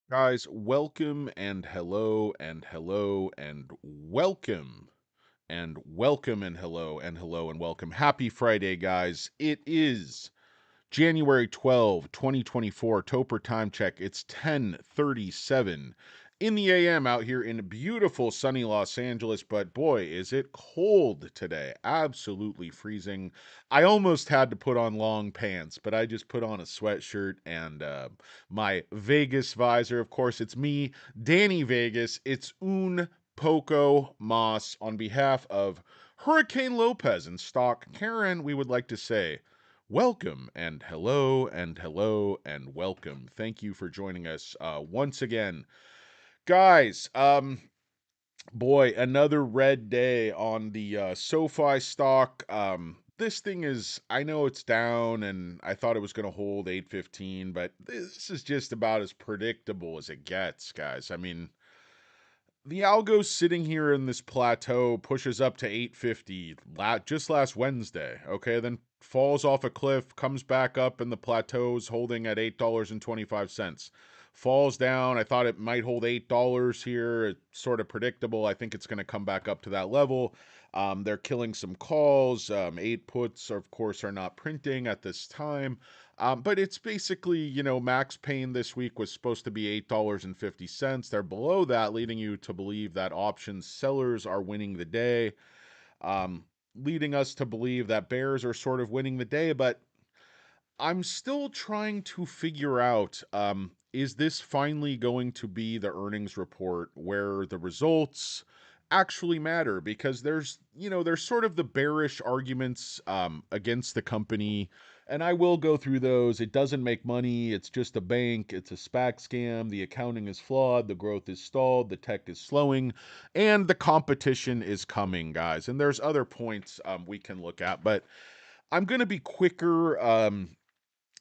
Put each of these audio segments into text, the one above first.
Guys, welcome and hello and hello and welcome and welcome and hello and welcome. Happy Friday, guys. It is January 12, 2024. Toper time check. It's 10:37 in the AM out here in beautiful sunny Los Angeles, but boy, is it cold today. Absolutely freezing. I almost had to put on long pants, but I just put on a sweatshirt and my Vegas visor. Of course, it's me, Danny Vegas. It's un poco mas on behalf of Hurricane Lopez and Stock Karen. We would like to say welcome and hello and hello and welcome. Thank you for joining us once again. Guys, boy, another red day on the SOFI stock. This thing is, I know it's down and I thought it was going to hold 815, but this is just about as predictable as it gets, guys. I mean, the algo's sitting here in this plateau, pushes up to 850 just last Wednesday. Okay, then falls off a cliff, comes back up, and the plateau's holding at $8.25. Falls down. I thought it might hold $8 here. It's sort of predictable. I think it's going to come back up to that level. They're killing some calls. Eight puts, of course, are not printing at this time. But it's basically, max pain this week was supposed to be $8.50. They're below that, leading you to believe that options sellers are winning the day, leading us to believe that bears are sort of winning the day. But I'm still trying to figure out, is this finally going to be the earnings report where the results actually matter? Because there's sort of the bearish arguments against the company, and I will go through those. It doesn't make money. It's just a bank. It's a SPAC scam. The accounting is flawed. The growth is stalled. The tech is slowing, and the competition is coming, guys. And there's other points we can look at, but I'm gonna be quicker.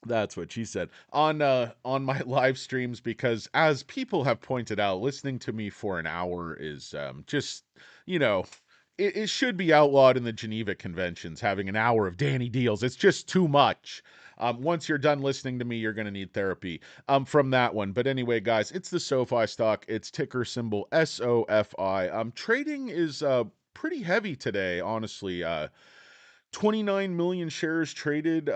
That's what she said on my live streams, because as people have pointed out, listening to me for an hour is just, you know, it should be outlawed in the Geneva Conventions, having an hour of Danny Deals. It's just too much. Once you're done listening to me, you're going to need therapy from that one. But anyway, guys, it's the SoFi stock. It's ticker symbol SOFI. Trading is pretty heavy today, honestly. 29 million shares traded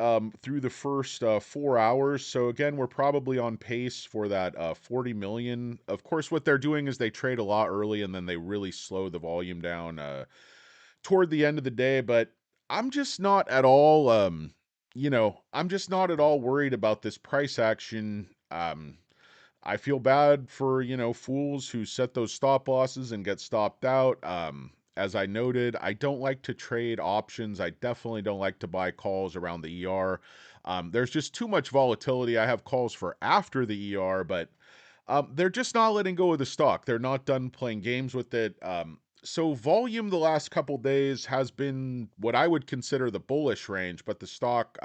through the first 4 hours. So again, we're probably on pace for that 40 million. Of course, what they're doing is they trade a lot early and then they really slow the volume down toward the end of the day. But I'm just not at all, I'm just not at all worried about this price action. I feel bad for, fools who set those stop losses and get stopped out. As I noted, I don't like to trade options. I definitely don't like to buy calls around the ER. There's just too much volatility. I have calls for after the ER, but they're just not letting go of the stock. They're not done playing games with it. So volume the last couple days has been what I would consider the bullish range, but the stock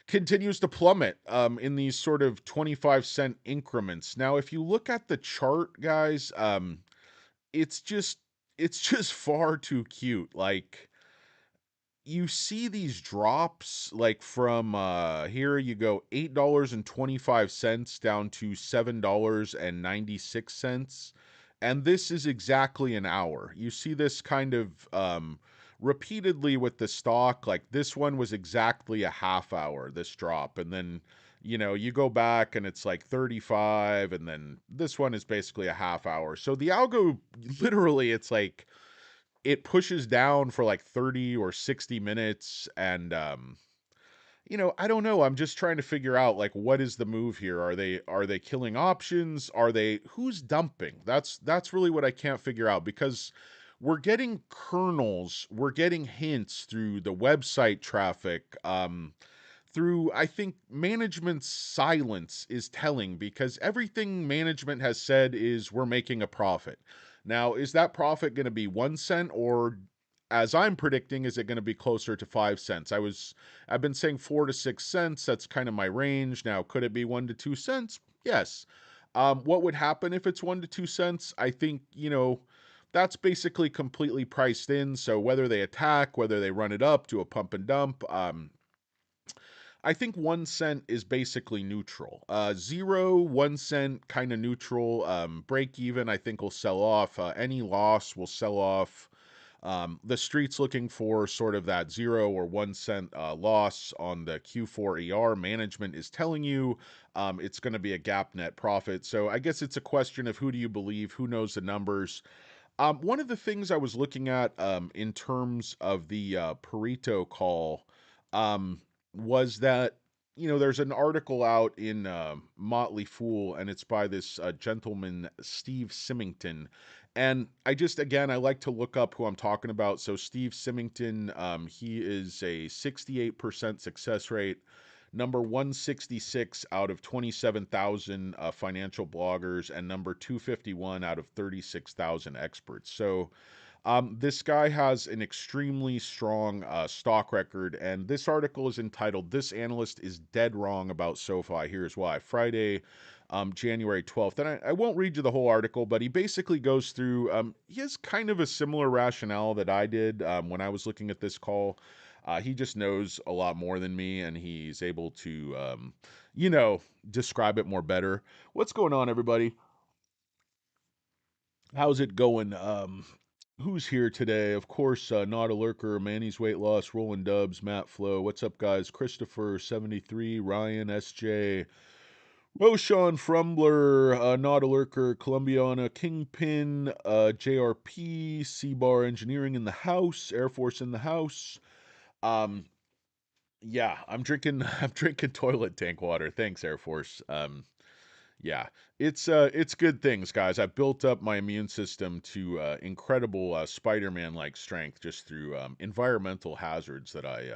continues to plummet in these sort of 25-cent increments. Now, if you look at the chart, guys, it's just it's just far too cute. Like, you see these drops, like from here you go $8.25 down to $7.96, and this is exactly an hour. You see this kind of repeatedly with the stock. Like, this one was exactly a half hour, this drop, and then you go back and it's like 35, and then this one is basically a half hour. So the algo, literally, it's like it pushes down for like 30 or 60 minutes, and I don't know. I'm just trying to figure out, like, what is the move here? Are they killing options? Who's dumping? That's really what I can't figure out, because we're getting kernels, we're getting hints through the website traffic, through, I think, management's silence is telling, because everything management has said is we're making a profit. Now, is that profit going to be 1 cent, or, as I'm predicting, is it going to be closer to 5 cents? I've been saying 4 to 6 cents. That's kind of my range. Now, could it be 1 to 2 cents? Yes. What would happen if it's 1 to 2 cents? I think, that's basically completely priced in. So whether they attack, whether they run it up to a pump and dump, I think 1 cent is basically neutral. 0, 1 cent, kind of neutral. Break even, I think, will sell off. Any loss will sell off. The street's looking for sort of that 0 or 1 cent loss on the Q4 ER. Management is telling you it's going to be a gap net profit. So I guess it's a question of who do you believe, who knows the numbers. One of the things I was looking at in terms of the Pareto call um, was that, there's an article out in Motley Fool, and it's by this gentleman, Steve Symington. And again, I like to look up who I'm talking about. So, Steve Symington, he is a 68% success rate, number 166 out of 27,000 financial bloggers, and number 251 out of 36,000 experts. So this guy has an extremely strong stock record, and this article is entitled "This Analyst is Dead Wrong About SoFi." Here's why. Friday, January 12th. And I won't read you the whole article, but he basically goes through, he has kind of a similar rationale that I did when I was looking at this call. He just knows a lot more than me, and he's able to, you know, describe it more better. What's going on, everybody? How's it going? Who's here today? Of course, Not a Lurker, Manny's Weight Loss, Rolling Dubs, Matt Flo. What's up, guys? Christopher 73, Ryan SJ, Roshan Frumbler, Not a Lurker, Columbiana, Kingpin, JRP, C Bar Engineering in the house, Air Force in the house. Um, yeah, I'm drinking I'm drinking toilet tank water. Thanks, Air Force. Yeah, it's good things, guys. I've built up my immune system to incredible Spider-Man like strength just through environmental hazards that I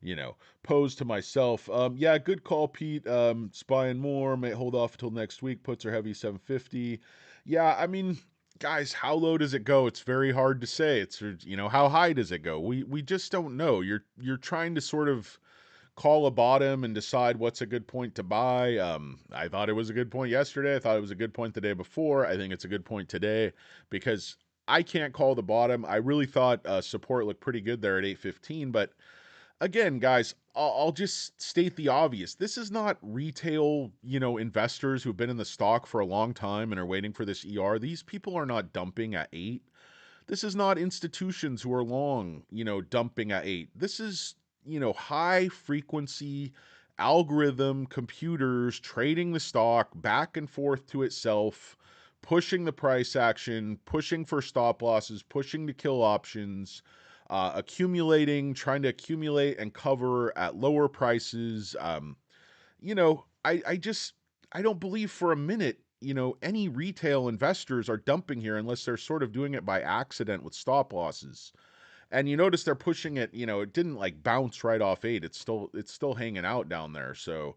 you know pose to myself. Yeah, good call, Pete. Spying more may hold off until next week. Puts are heavy 750. Yeah, I mean, guys, how low does it go? It's very hard to say. It's how high does it go? We just don't know. You're trying to sort of call a bottom and decide what's a good point to buy. I thought it was a good point yesterday. I thought it was a good point the day before. I think it's a good point today because I can't call the bottom. I really thought support looked pretty good there at 815, but again, guys, I'll just state the obvious. This is not retail, investors who've been in the stock for a long time and are waiting for this ER. These people are not dumping at 8. This is not institutions who are long, dumping at 8. This is, high frequency algorithm computers trading the stock back and forth to itself, pushing the price action, pushing for stop losses, pushing to kill options, trying to accumulate and cover at lower prices. I don't believe for a minute, any retail investors are dumping here unless they're sort of doing it by accident with stop losses. And you notice they're pushing it, it didn't like bounce right off 8. It's still hanging out down there. So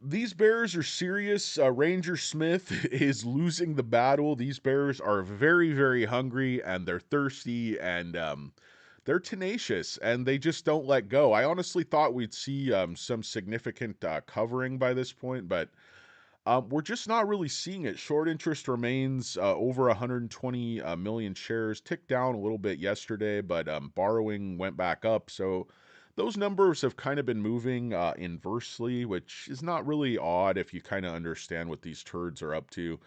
these bears are serious. Ranger Smith is losing the battle. These bears are very, very hungry and they're thirsty and they're tenacious and they just don't let go. I honestly thought we'd see some significant covering by this point, but we're just not really seeing it. Short interest remains over 120 million shares, ticked down a little bit yesterday, but borrowing went back up. So those numbers have kind of been moving inversely, which is not really odd if you kind of understand what these turds are up to.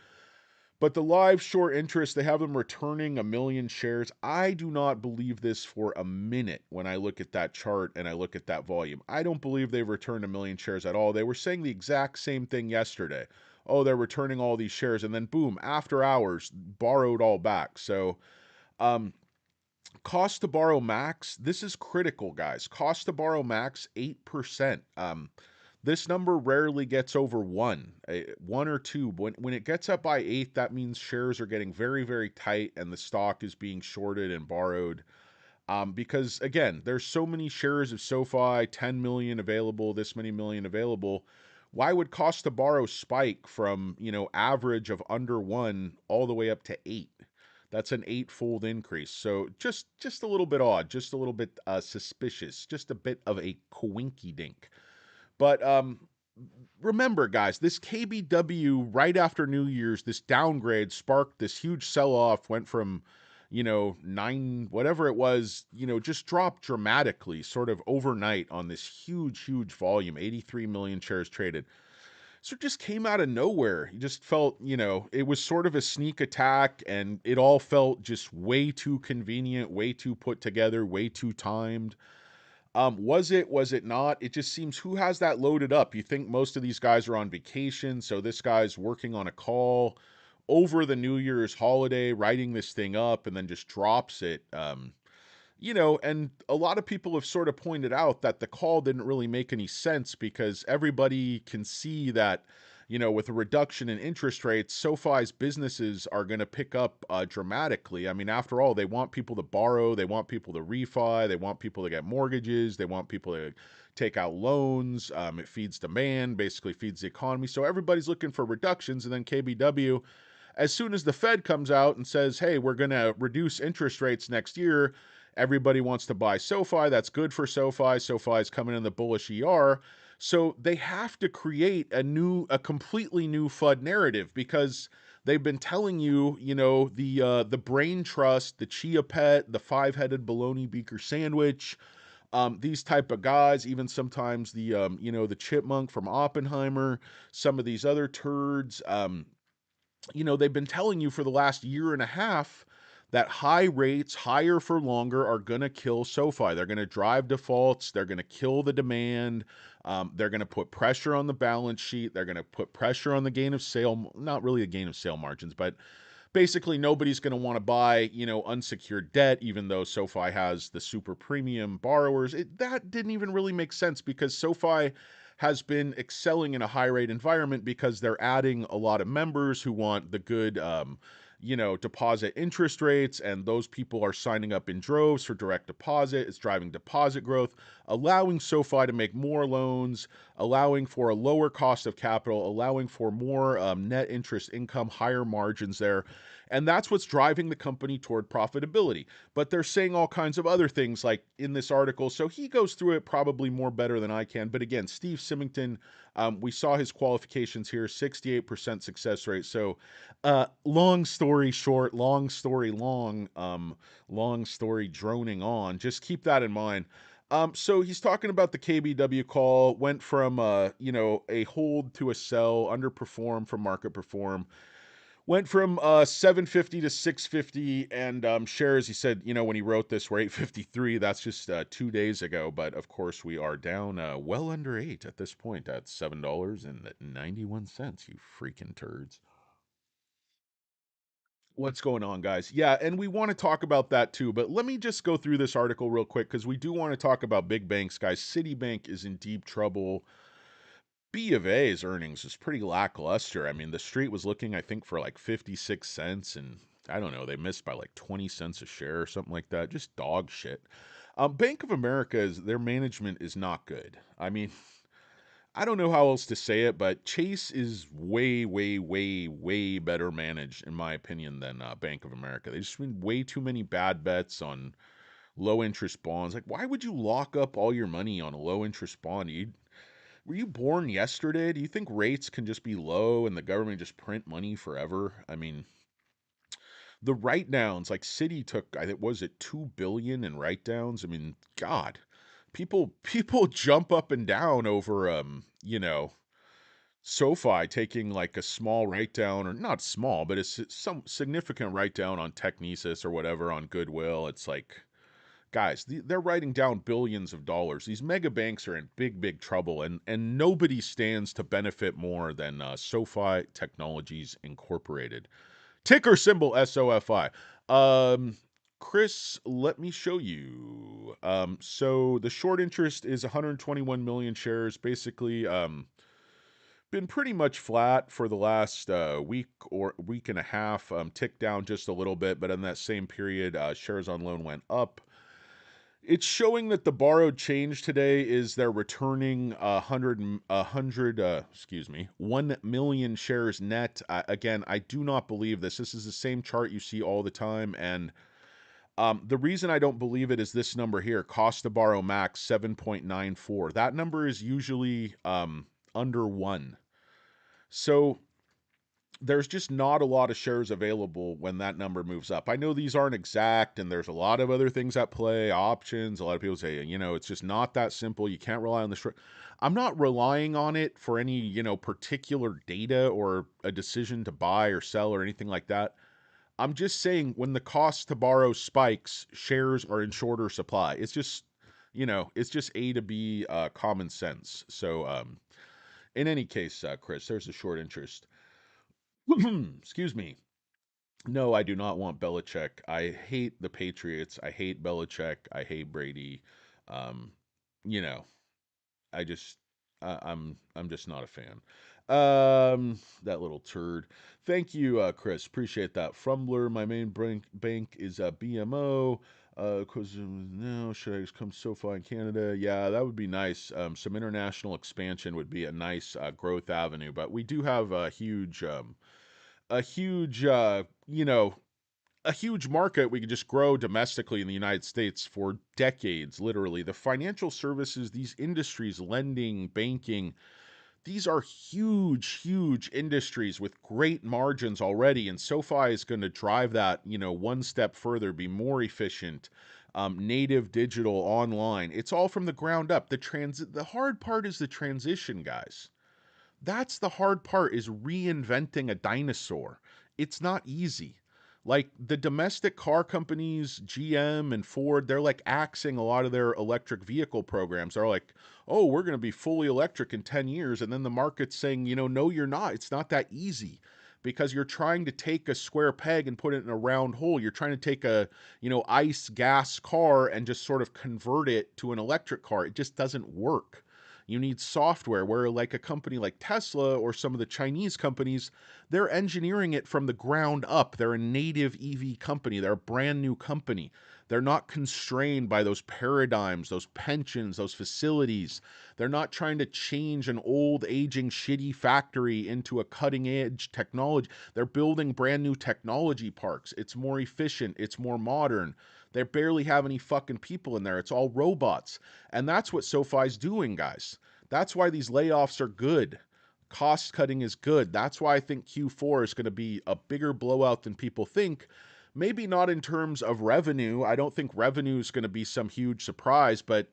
But the live short interest, they have them returning 1 million shares. I do not believe this for a minute when I look at that chart and I look at that volume. I don't believe they've returned 1 million shares at all. They were saying the exact same thing yesterday. Oh, they're returning all these shares, and then boom, after hours, borrowed all back. So, um, cost to borrow max, this is critical, guys. Cost to borrow max, 8%. This number rarely gets over 1 or 2. When it gets up by 8, that means shares are getting very, very tight and the stock is being shorted and borrowed. Because again, there's so many shares of SoFi, 10 million available, this many million available. Why would cost to borrow spike from, average of under 1 all the way up to 8? That's an eightfold increase. So just a little bit odd, just a little bit suspicious, just a bit of a coinky dink. But remember, guys, this KBW right after New Year's, this downgrade sparked this huge sell off, went from, nine, whatever it was, just dropped dramatically, sort of overnight on this huge, huge volume, 83 million shares traded. So it just came out of nowhere. You just felt, it was sort of a sneak attack, and it all felt just way too convenient, way too put together, way too timed. Was it? Was it not? It just seems, who has that loaded up? You think most of these guys are on vacation, so this guy's working on a call over the New Year's holiday, writing this thing up, and then just drops it. And a lot of people have sort of pointed out that the call didn't really make any sense because everybody can see that, with a reduction in interest rates, SoFi's businesses are going to pick up dramatically. I mean, after all, they want people to borrow, they want people to refi, they want people to get mortgages, they want people to take out loans. It feeds demand, basically feeds the economy. So everybody's looking for reductions, and then KBW, as soon as the Fed comes out and says, hey, we're going to reduce interest rates next year, everybody wants to buy SoFi. That's good for SoFi. SoFi is coming in the bullish ER. So they have to create a completely new FUD narrative, because they've been telling you, the brain trust, the chia pet, the five-headed bologna beaker sandwich, these type of guys, even sometimes the chipmunk from Oppenheimer, some of these other turds, they've been telling you for the last year and a half that high rates, higher for longer, are going to kill SoFi. They're going to drive defaults. They're going to kill the demand. They're going to put pressure on the balance sheet. They're going to put pressure on the gain of sale, not really a gain of sale margins, but basically nobody's going to want to buy, unsecured debt, even though SoFi has the super premium borrowers. That didn't even really make sense, because SoFi has been excelling in a high rate environment because they're adding a lot of members who want the good, deposit interest rates, and those people are signing up in droves for direct deposit. It's driving deposit growth, allowing SoFi to make more loans, allowing for a lower cost of capital, allowing for more net interest income, higher margins there. And that's what's driving the company toward profitability. But they're saying all kinds of other things like in this article. So he goes through it probably more better than I can. But again, Steve Symington, we saw his qualifications here, 68% success rate. So long story short, long story long, long story droning on. Just keep that in mind. So he's talking about the KBW call, went from, a hold to a sell, underperform from market perform. Went from 750 to 650, and shares, he said, when he wrote this, were 853. That's just 2 days ago. But of course, we are down well under 8 at this point at $7.91. You freaking turds. What's going on, guys? Yeah, and we want to talk about that too. But let me just go through this article real quick, because we do want to talk about big banks, guys. Citibank is in deep trouble. B of A's earnings is pretty lackluster. I mean, the street was looking, I think, for like 56 cents, and I don't know, they missed by like 20 cents a share or something like that. Just dog shit. Bank of America, their management is not good. I mean, I don't know how else to say it, but Chase is way, way, way, way better managed, in my opinion, than Bank of America. They just made way too many bad bets on low interest bonds. Like, why would you lock up all your money on a low interest bond? Were you born yesterday? Do you think rates can just be low and the government just print money forever? I mean, the write downs, like Citi took, I think, was it 2 billion in write downs? I mean, God, people jump up and down over SoFi taking like a small write down, or not small, but it's some significant write down on Technesis or whatever, on Goodwill. It's like, guys, they're writing down billions of dollars. These mega banks are in big, big trouble, and nobody stands to benefit more than SoFi Technologies Incorporated. Ticker symbol SOFI. Chris, let me show you. So the short interest is 121 million shares, basically. Been pretty much flat for the last week or week and a half. Ticked down just a little bit, but in that same period, shares on loan went up. It's showing that the borrowed change today is they're returning 1 million shares net. Again, I do not believe this. This is the same chart you see all the time. And the reason I don't believe it is this number here, cost to borrow max 7.94. That number is usually under 1. So there's just not a lot of shares available when that number moves up. I know these aren't exact and there's a lot of other things at play, options. A lot of people say, it's just not that simple. You can't rely on the short. I'm not relying on it for any, particular data or a decision to buy or sell or anything like that. I'm just saying when the cost to borrow spikes, shares are in shorter supply. It's just A to B common sense. So, in any case, Chris, there's a short interest. Excuse me. No, I do not want Belichick. I hate the Patriots. I hate Belichick. I hate Brady. Um, you know, I just I'm just not a fan. That little turd. Thank you, Chris. Appreciate that. Frumbler, my main bank is BMO. Cause no, should I just come SoFi in Canada? Yeah, that would be nice. Some international expansion would be a nice growth avenue, but we do have a huge, a huge market we could just grow domestically in the United States for decades, literally. The financial services, these industries, lending, banking, these are huge, huge industries with great margins already. And SoFi is going to drive that, one step further, be more efficient, native digital online. It's all from the ground up. The hard part is the transition, guys. That's the hard part is reinventing a dinosaur. It's not easy. Like the domestic car companies, GM and Ford, they're like axing a lot of their electric vehicle programs. They're like, oh, we're going to be fully electric in 10 years. And then the market's saying, no, you're not. It's not that easy because you're trying to take a square peg and put it in a round hole. You're trying to take a, ICE gas car and just sort of convert it to an electric car. It just doesn't work. You need software where like a company like Tesla or some of the Chinese companies, they're engineering it from the ground up. They're a native EV company. They're a brand new company. They're not constrained by those paradigms, those pensions, those facilities. They're not trying to change an old, aging, shitty factory into a cutting edge technology. They're building brand new technology parks. It's more efficient, it's more modern. They barely have any fucking people in there. It's all robots. And that's what SoFi's doing, guys. That's why these layoffs are good. Cost cutting is good. That's why I think Q4 is going to be a bigger blowout than people think. Maybe not in terms of revenue. I don't think revenue is going to be some huge surprise, but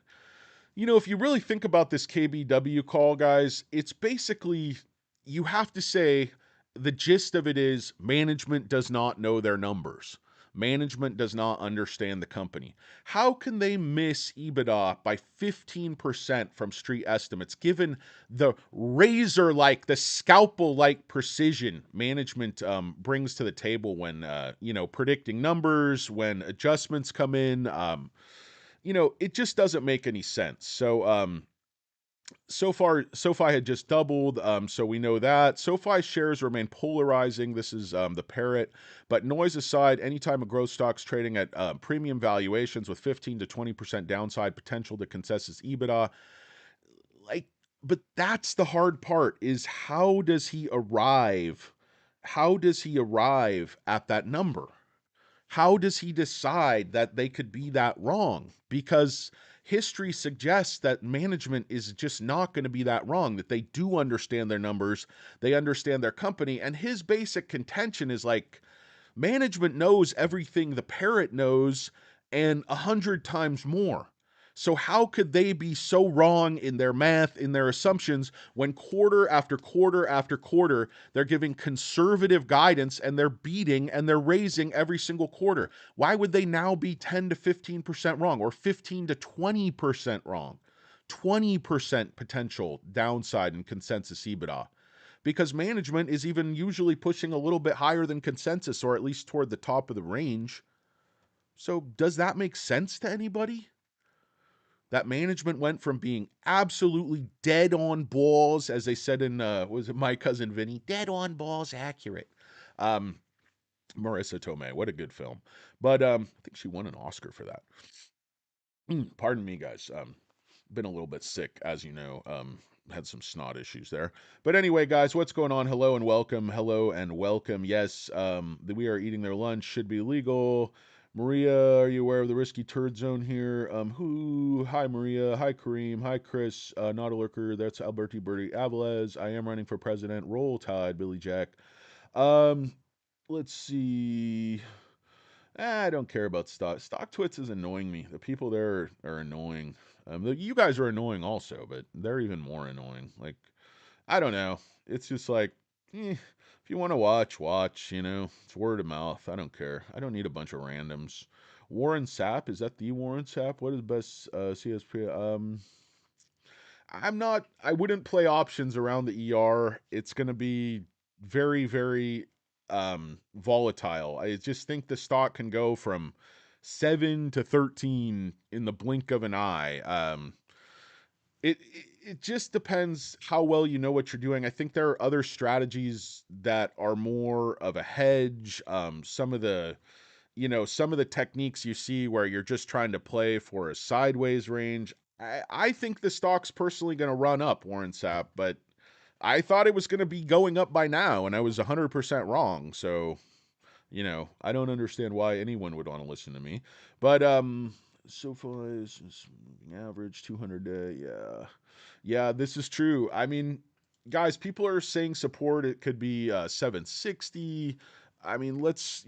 if you really think about this KBW call, guys, it's basically you have to say the gist of it is management does not know their numbers. Management does not understand the company. How can they miss EBITDA by 15% from street estimates, given the razor like, the scalpel like precision management brings to the table when, predicting numbers, when adjustments come in? It just doesn't make any sense. So far, SoFi had just doubled, so we know that. SoFi shares remain polarizing. This is the parrot. But noise aside, anytime a growth stock's trading at premium valuations with 15 to 20% downside potential to consensus EBITDA, like, but that's the hard part is how does he arrive? How does he arrive at that number? How does he decide that they could be that wrong? Because history suggests that management is just not going to be that wrong, that they do understand their numbers, they understand their company. And his basic contention is like, management knows everything the parrot knows and 100 times more. So how could they be so wrong in their math, in their assumptions, when quarter after quarter after quarter, they're giving conservative guidance and they're beating and they're raising every single quarter? Why would they now be 10 to 15% wrong or 15 to 20% wrong? 20% potential downside in consensus EBITDA because management is even usually pushing a little bit higher than consensus or at least toward the top of the range. So, does that make sense to anybody? That management went from being absolutely dead on balls, as they said in, was it My Cousin Vinny? Dead on balls accurate. Um, Marissa Tomei, what a good film. But I think she won an Oscar for that. Pardon me, guys. Been a little bit sick, as you know. Had some snot issues there. But anyway, guys, what's going on? Hello and welcome. Hello and welcome. Yes, we are eating their lunch. Should be legal. Maria, are you aware of the risky turd zone here? Who? Hi, Maria. Hi, Kareem. Hi, Chris. Not a lurker. That's Alberti Bertie Avalez. I am running for president. Roll Tide, Billy Jack. Um, let's see. I don't care about stock. StockTwits is annoying me. The people there are annoying. You guys are annoying also, but they're even more annoying. Like, I don't know. It's just like, if you want to watch, watch. It's word of mouth. I don't care. I don't need a bunch of randoms. Warren Sapp, is that the Warren Sapp? What is best CSP? I wouldn't play options around the ER. It's going to be very, very volatile. I just think the stock can go from 7 to 13 in the blink of an eye. It just depends how well you know what you're doing. I think there are other strategies that are more of a hedge. Some of the techniques you see where you're just trying to play for a sideways range. I think the stock's personally going to run up, Warren Sapp, but I thought it was going to be going up by now, and I was 100% wrong. So, I don't understand why anyone would want to listen to me. But so far is average 200 day. Yeah. Yeah, this is true. I mean, guys, people are saying support. It could be 760. I mean, let's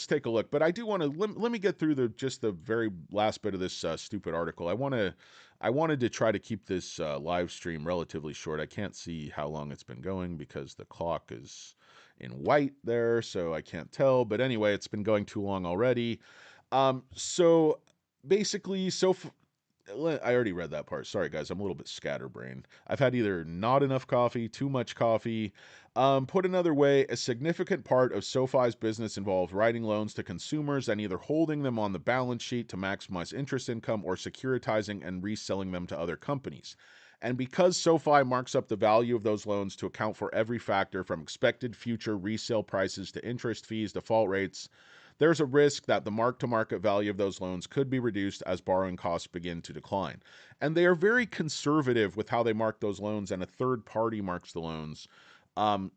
take a look. But I do want to let me get through the very last bit of this stupid article. I wanted to try to keep this live stream relatively short. I can't see how long it's been going because the clock is in white there, so I can't tell. But anyway, it's been going too long already. So basically, I already read that part. Sorry, guys. I'm a little bit scatterbrained. I've had either not enough coffee, too much coffee. Put another way, a significant part of SoFi's business involves writing loans to consumers and either holding them on the balance sheet to maximize interest income or securitizing and reselling them to other companies. And because SoFi marks up the value of those loans to account for every factor from expected future resale prices to interest fees, default rates, there's a risk that the mark-to-market value of those loans could be reduced as borrowing costs begin to decline. And they are very conservative with how they mark those loans, and a third party marks the loans.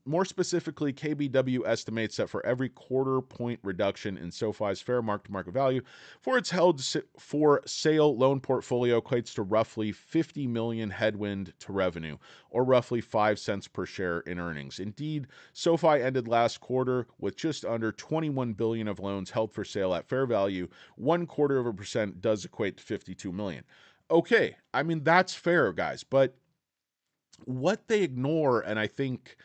More specifically, KBW estimates that for every quarter point reduction in SoFi's fair mark-to-market value for its held for sale loan portfolio equates to roughly 50 million headwind to revenue, or roughly 5 cents per share in earnings. Indeed, SoFi ended last quarter with just under 21 billion of loans held for sale at fair value. 0.25% does equate to 52 million. Okay, I mean that's fair, guys, but what they ignore, and I think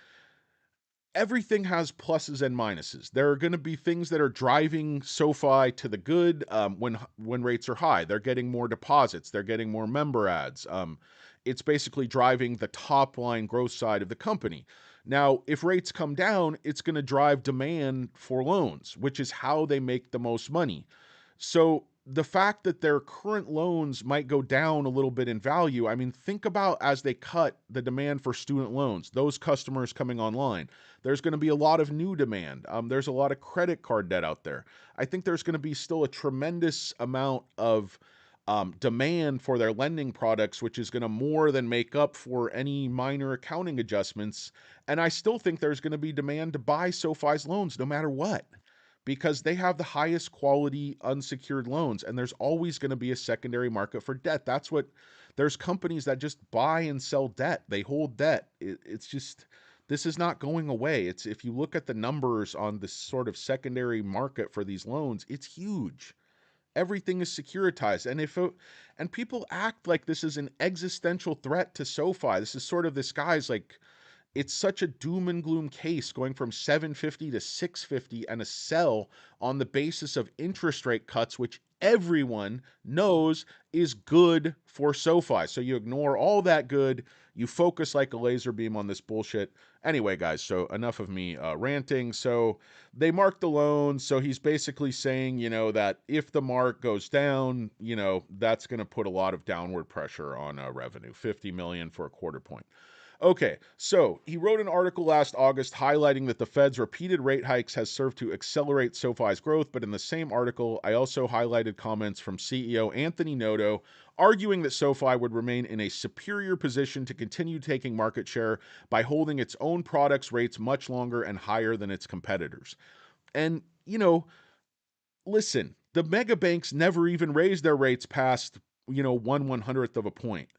everything has pluses and minuses. There are going to be things that are driving SoFi to the good when rates are high. They're getting more deposits. They're getting more member ads. It's basically driving the top line growth side of the company. Now, if rates come down, it's going to drive demand for loans, which is how they make the most money. So the fact that their current loans might go down a little bit in value, I mean, think about as they cut the demand for student loans, those customers coming online. There's going to be a lot of new demand. There's a lot of credit card debt out there. I think there's going to be still a tremendous amount of demand for their lending products, which is going to more than make up for any minor accounting adjustments. And I still think there's going to be demand to buy SoFi's loans no matter what, because they have the highest quality unsecured loans, and there's always going to be a secondary market for debt. There's companies that just buy and sell debt. They hold debt. It's just, this is not going away. It's, if you look at the numbers on this sort of secondary market for these loans, it's huge. Everything is securitized, and people act like this is an existential threat to SoFi. This is sort of this guy's like, it's such a doom and gloom case going from 750 to 650 and a sell on the basis of interest rate cuts, which everyone knows is good for SoFi. So you ignore all that good, you focus like a laser beam on this bullshit. Anyway, guys, so enough of me ranting. So they mark the loan. So he's basically saying, that if the mark goes down, that's going to put a lot of downward pressure on revenue. 50 million for a quarter point. Okay, so he wrote an article last August highlighting that the Fed's repeated rate hikes has served to accelerate SoFi's growth, but in the same article, I also highlighted comments from CEO Anthony Noto arguing that SoFi would remain in a superior position to continue taking market share by holding its own products' rates much longer and higher than its competitors. And, listen, the mega banks never even raised their rates past, 1/100th of a point.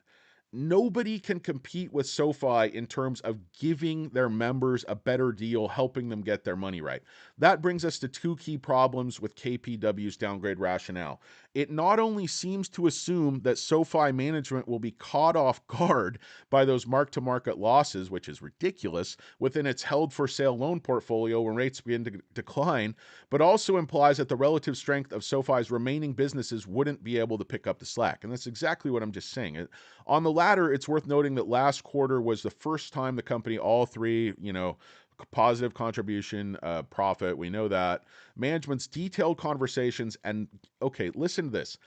nobody can compete with SoFi in terms of giving their members a better deal, helping them get their money right. That brings us to two key problems with KPW's downgrade rationale. It not only seems to assume that SoFi management will be caught off guard by those mark-to-market losses, which is ridiculous, within its held-for-sale loan portfolio when rates begin to decline, but also implies that the relative strength of SoFi's remaining businesses wouldn't be able to pick up the slack. And that's exactly what I'm just saying. On the latter, it's worth noting that last quarter was the first time the company, all three, positive contribution, profit, we know that. Management's detailed conversations, and okay, listen to this.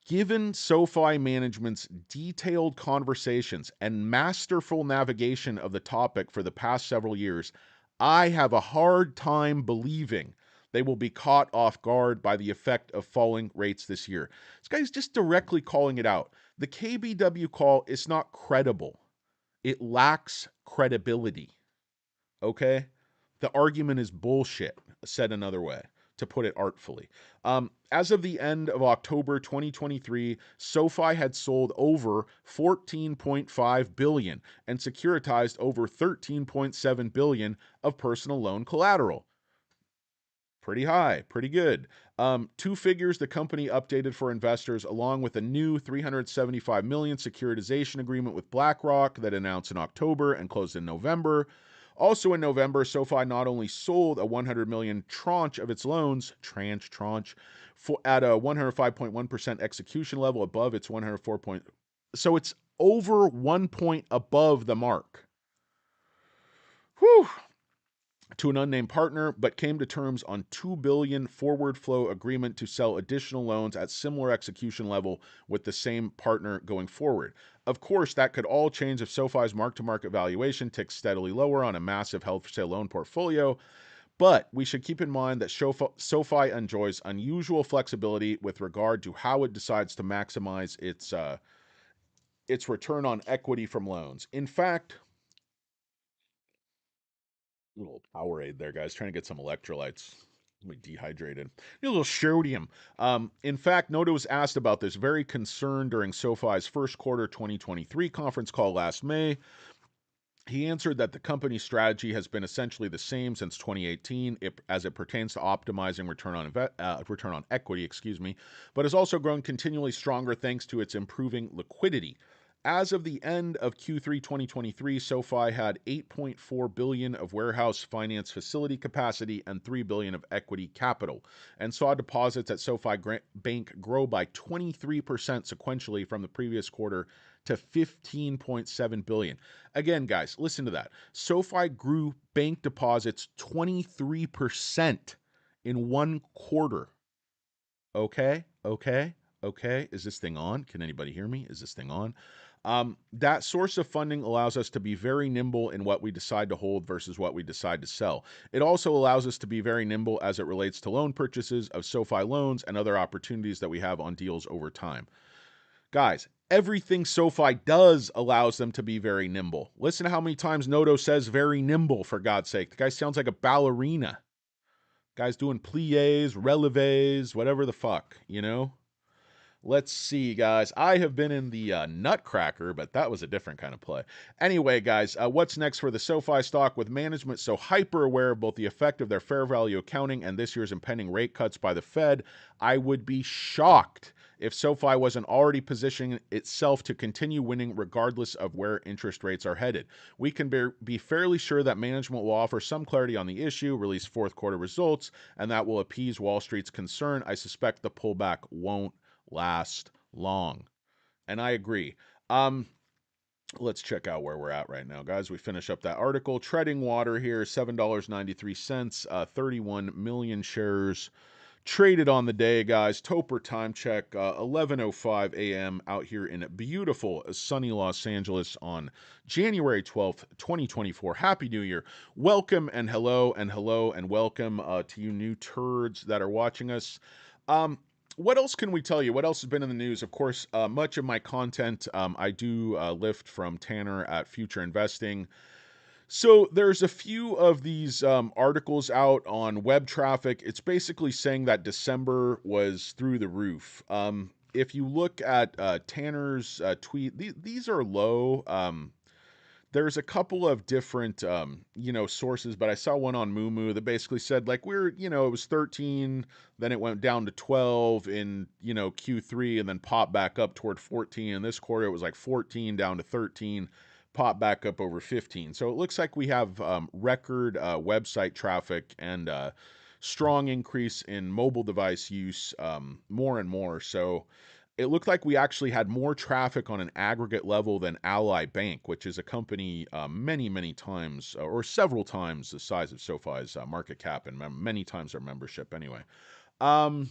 Given SoFi management's detailed conversations and masterful navigation of the topic for the past several years, I have a hard time believing they will be caught off guard by the effect of falling rates this year. This guy's just directly calling it out. The KBW call is not credible. It lacks credibility. Okay? The argument is bullshit, said another way, to put it artfully. As of the end of October 2023, SoFi had sold over $14.5 billion and securitized over $13.7 billion of personal loan collateral. Pretty high, pretty good. Two figures the company updated for investors, along with a new $375 million securitization agreement with BlackRock that announced in October and closed in November. Also in November, SoFi not only sold a $100 million tranche of its loans, tranche, at a 105.1% execution level above its 104 point. So it's over 1 point above the mark. Whew. To an unnamed partner, but came to terms on $2 billion forward flow agreement to sell additional loans at similar execution level with the same partner going forward. Of course, that could all change if SoFi's mark-to-market valuation ticks steadily lower on a massive held-for-sale loan portfolio, but we should keep in mind that SoFi enjoys unusual flexibility with regard to how it decides to maximize its return on equity from loans. In fact, little Powerade there, guys. Trying to get some electrolytes. I'm dehydrated. Need a little sodium. In fact, Noto was asked about this, very concerned during SoFi's first quarter 2023 conference call last May. He answered that the company's strategy has been essentially the same since 2018 as it pertains to optimizing return on equity, but has also grown continually stronger thanks to its improving liquidity. As of the end of Q3 2023, SoFi had $8.4 billion of warehouse finance facility capacity and $3 billion of equity capital, and saw deposits at SoFi Bank grow by 23% sequentially from the previous quarter to $15.7 billion. Again, guys, listen to that. SoFi grew bank deposits 23% in one quarter. Okay. Is this thing on? Can anybody hear me? Is this thing on? That source of funding allows us to be very nimble in what we decide to hold versus what we decide to sell. It also allows us to be very nimble as it relates to loan purchases of SoFi loans and other opportunities that we have on deals over time. Guys, everything SoFi does allows them to be very nimble. Listen to how many times Noto says very nimble, for God's sake. The guy sounds like a ballerina. Guy's doing pliés, releves, whatever the fuck, Let's see, guys. I have been in the Nutcracker, but that was a different kind of play. Anyway, guys, what's next for the SoFi stock? With management so hyper aware of both the effect of their fair value accounting and this year's impending rate cuts by the Fed, I would be shocked if SoFi wasn't already positioning itself to continue winning regardless of where interest rates are headed. We can be fairly sure that management will offer some clarity on the issue, release fourth quarter results, and that will appease Wall Street's concern. I suspect the pullback won't last long. And I agree. Let's check out where we're at right now, guys. We finish up that article. Treading water here, $7.93, 31 million shares traded on the day, guys. Topper time check, 11:05 a.m. out here in beautiful sunny Los Angeles on January 12th, 2024. Happy New Year. Welcome and hello and welcome to you new turds that are watching us. What else can we tell you? What else has been in the news? Of course, much of my content I do lift from Tanner at Future Investing. So there's a few of these articles out on web traffic. It's basically saying that December was through the roof. if you look at Tanner's tweet, these are low. There's a couple of different sources, but I saw one on Moomoo that basically said like it was 13, then it went down to 12 in Q3, and then popped back up toward 14. In this quarter it was like 14 down to 13, popped back up over 15. So it looks like we have record website traffic and strong increase in mobile device use, more and more. So it looked like we actually had more traffic on an aggregate level than Ally Bank, which is a company many, many times or several times the size of SoFi's market cap and many times our membership anyway. Um,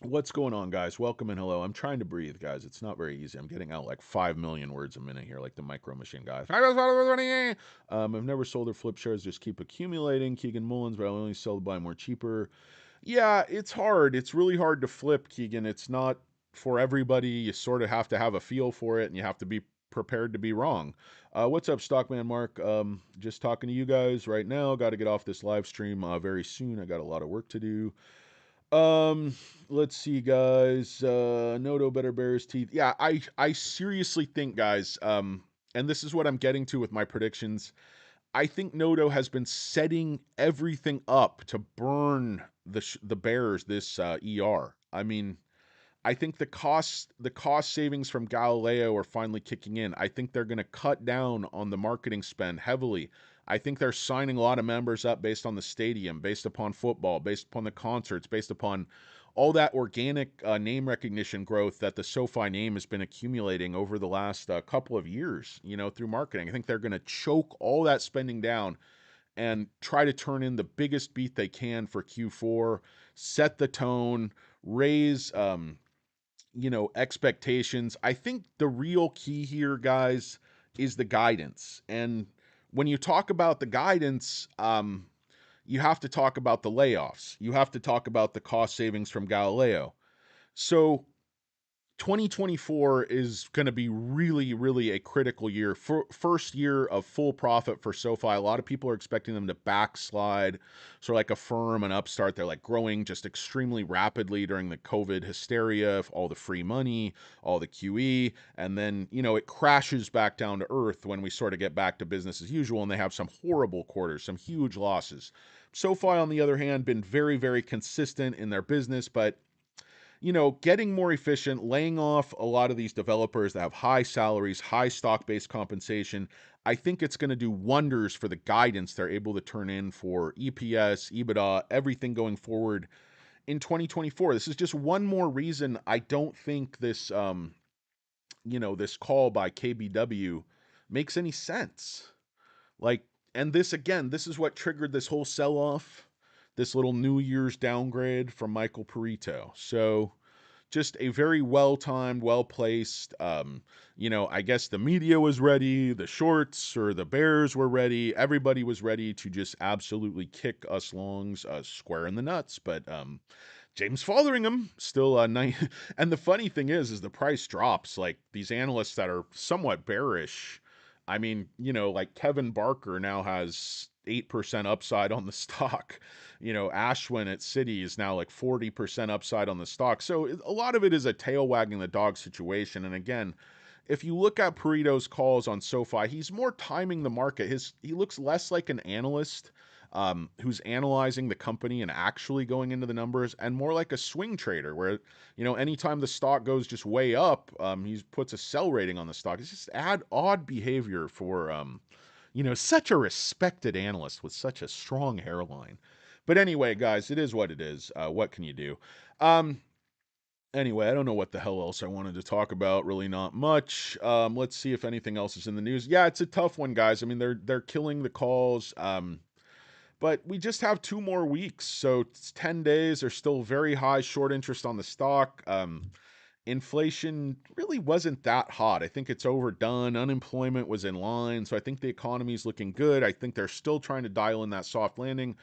what's going on, guys? Welcome and hello. I'm trying to breathe, guys. It's not very easy. I'm getting out like 5 million words a minute here, like the Micro Machine guy. I've never sold or flipped shares, just keep accumulating. Keegan Mullins, but I only sell to buy more cheaper. Yeah, it's hard. It's really hard to flip, Keegan. It's not for everybody. You sort of have to have a feel for it, and you have to be prepared to be wrong. What's up, Stockman Mark? Just talking to you guys right now. Got to get off this live stream very soon. I got a lot of work to do. Let's see, guys. Noto better bear his teeth. Yeah, I seriously think, guys. And this is what I'm getting to with my predictions. I think Noto has been setting everything up to burn the Bears this ER. I mean, I think the cost savings from Galileo are finally kicking in. I think they're going to cut down on the marketing spend heavily. I think they're signing a lot of members up based on the stadium, based upon football, based upon the concerts, based upon all that organic name recognition growth that the SoFi name has been accumulating over the last couple of years, through marketing. I think they're going to choke all that spending down and try to turn in the biggest beat they can for Q4, set the tone, raise expectations. I think the real key here, guys, is the guidance. And when you talk about the guidance, you have to talk about the layoffs. You have to talk about the cost savings from Galileo. So 2024 is going to be really, really a critical year. First year of full profit for SoFi. A lot of people are expecting them to backslide, sort of like a firm, an upstart. They're like growing just extremely rapidly during the COVID hysteria, all the free money, all the QE, and then, it crashes back down to earth when we sort of get back to business as usual, and they have some horrible quarters, some huge losses. SoFi, on the other hand, been very, very consistent in their business, but getting more efficient, laying off a lot of these developers that have high salaries, high stock-based compensation. I think it's going to do wonders for the guidance they're able to turn in for EPS, EBITDA, everything going forward in 2024. This is just one more reason I don't think this call by KBW makes any sense. Like, and this again, this is what triggered this whole sell-off, this little New Year's downgrade from Michael Perito. So just a very well-timed, well-placed, I guess the media was ready, the shorts or the bears were ready, everybody was ready to just absolutely kick us longs square in the nuts. But James Fotheringham still and the funny thing is the price drops. Like these analysts that are somewhat bearish, I mean, like Kevin Barker now has 8% upside on the stock. Ashwin at Citi is now like 40% upside on the stock. So a lot of it is a tail wagging the dog situation. And again, if you look at Perito's calls on SoFi, he's more timing the market. He looks less like an analyst who's analyzing the company and actually going into the numbers, and more like a swing trader where, anytime the stock goes just way up, he puts a sell rating on the stock. It's just odd behavior for, such a respected analyst with such a strong hairline. But anyway, guys, it is what it is. What can you do? Anyway, I don't know what the hell else I wanted to talk about. Really not much. Let's see if anything else is in the news. Yeah, it's a tough one, guys. I mean, they're killing the calls. But we just have 2 more weeks, so it's 10 days. There's still very high short interest on the stock. Inflation really wasn't that hot. I think it's overdone. Unemployment was in line, so I think the economy is looking good. I think they're still trying to dial in that soft landing.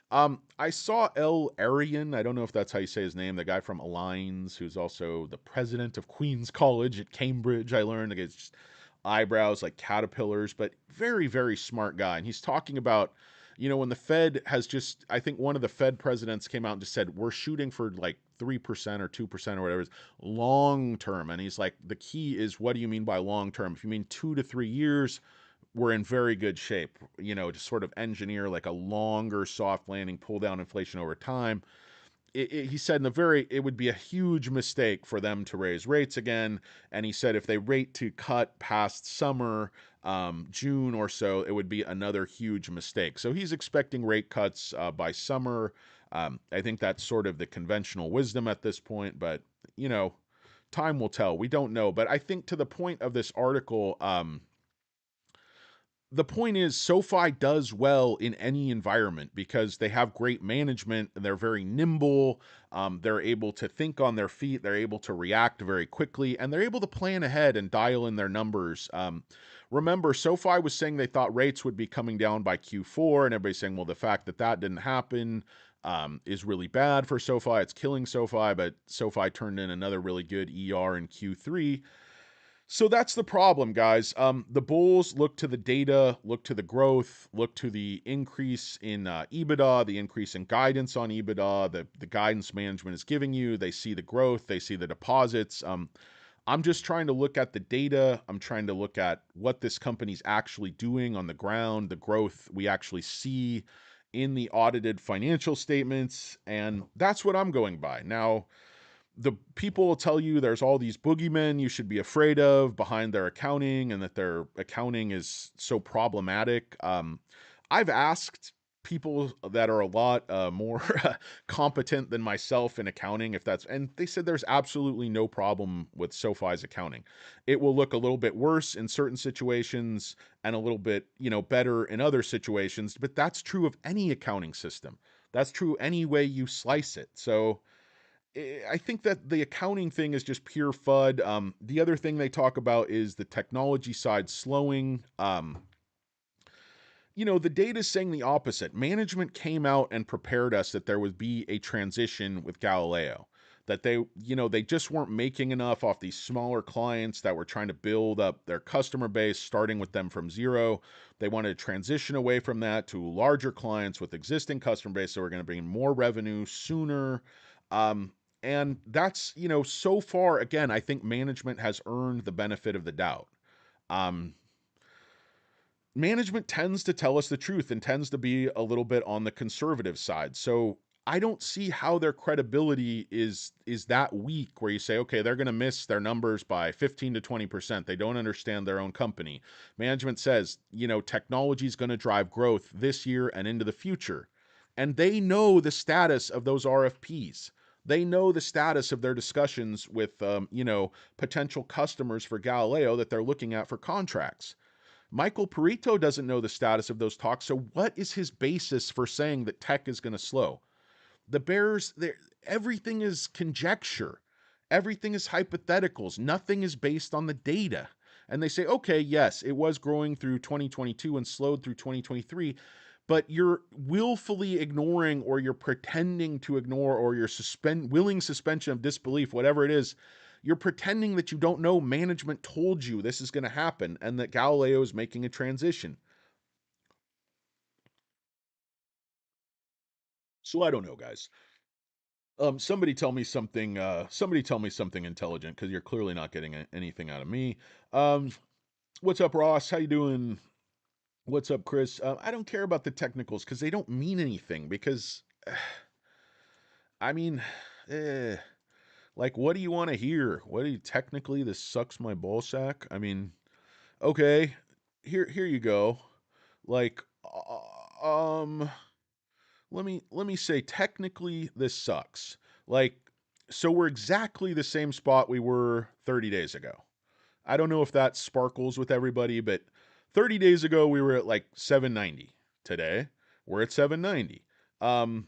I saw El Arian, I don't know if that's how you say his name, the guy from Aligns, who's also the president of Queen's College at Cambridge. I learned like it's eyebrows like caterpillars, but very, very smart guy. And he's talking about When the Fed has just, I think one of the Fed presidents came out and just said, we're shooting for like 3% or 2% or whatever it is, long term. And he's like, the key is, what do you mean by long term? If you mean 2 to 3 years, we're in very good shape, to sort of engineer like a longer soft landing, pull down inflation over time. He said it would be a huge mistake for them to raise rates again. And he said if they rate to cut past summer, June or so, it would be another huge mistake. So he's expecting rate cuts by summer. I think that's sort of the conventional wisdom at this point, but you know, time will tell. We don't know. But I think to the point of this article, the point is SoFi does well in any environment because they have great management and they're very nimble. They're able to think on their feet. They're able to react very quickly and they're able to plan ahead and dial in their numbers. Remember, SoFi was saying they thought rates would be coming down by Q4, and everybody's saying, well, the fact that that didn't happen is really bad for SoFi. It's killing SoFi, but SoFi turned in another really good ER in Q3. So that's the problem, guys. The bulls look to the data, look to the growth, look to the increase in EBITDA, the increase in guidance on EBITDA, the guidance management is giving you. They see the growth, they see the deposits. I'm just trying to look at the data. I'm trying to look at what this company's actually doing on the ground, the growth we actually see in the audited financial statements, and that's what I'm going by. Now, the people will tell you there's all these boogeymen you should be afraid of behind their accounting and that their accounting is so problematic. I've asked people that are a lot more competent than myself in accounting if that's, and they said there's absolutely no problem with SoFi's accounting. It will look a little bit worse in certain situations and a little bit, better in other situations, but that's true of any accounting system. That's true any way you slice it. So I think that the accounting thing is just pure FUD. The other thing they talk about is the technology side slowing. The data is saying the opposite. Management came out and prepared us that there would be a transition with Galileo. That they just weren't making enough off these smaller clients that were trying to build up their customer base, starting with them from zero. They wanted to transition away from that to larger clients with existing customer base, so we're going to bring more revenue sooner. And that's, so far, again, I think management has earned the benefit of the doubt. Um, Management tends to tell us the truth and tends to be a little bit on the conservative side. So I don't see how their credibility is that weak where you say, okay, they're going to miss their numbers by 15 to 20%. They don't understand their own company. Management says, technology is going to drive growth this year and into the future. And they know the status of those RFPs. They know the status of their discussions with, potential customers for Galileo that they're looking at for contracts. Michael Perito doesn't know the status of those talks, so what is his basis for saying that tech is going to slow? The Bears, everything is conjecture. Everything is hypotheticals. Nothing is based on the data. And they say, okay, yes, it was growing through 2022 and slowed through 2023, but you're willfully ignoring or you're pretending to ignore or you're willing suspension of disbelief, whatever it is. You're pretending that you don't know management told you this is going to happen and that Galileo is making a transition. So I don't know, guys. Somebody tell me something. Somebody tell me something intelligent because you're clearly not getting anything out of me. Um, what's up, Ross? How you doing? What's up, Chris? I don't care about the technicals because they don't mean anything. Because I mean, eh, like, what do you want to hear? What do you technically? This sucks my ball sack. I mean, okay, here you go. Like, um, let me say technically this sucks. Like, so we're exactly the same spot we were 30 days ago. I don't know if that sparkles with everybody, but 30 days ago we were at like 790. Today we're at 790. Um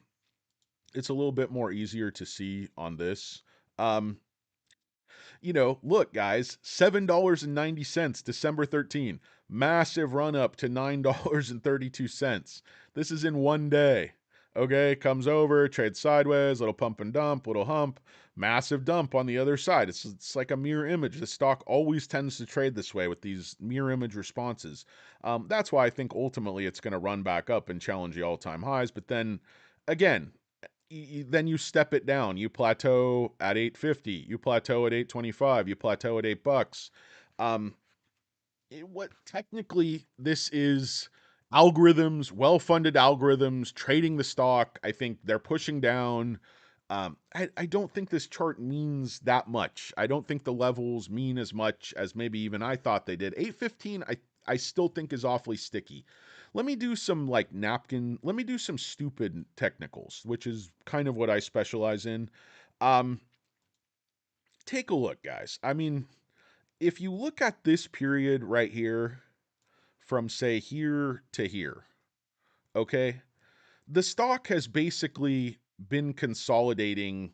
it's a little bit more easier to see on this. Um look guys, $7.90 December 13. Massive run up to $9.32. This is in one day. Okay, comes over, trades sideways, little pump and dump, little hump, massive dump on the other side. It's like a mirror image. The stock always tends to trade this way with these mirror image responses. That's why I think ultimately it's going to run back up and challenge the all-time highs. But then again, then you step it down. You plateau at 850. You plateau at 825. You plateau at $8. Um, what technically this is algorithms, well-funded algorithms trading the stock. I think they're pushing down. I don't think this chart means that much. I don't think the levels mean as much as maybe even I thought they did. 815, I still think is awfully sticky. Let me do some like napkin. Let me do some stupid technicals, which is kind of what I specialize in. Um, Take a look, guys. I mean, if you look at this period right here, from say here to here, okay? The stock has basically been consolidating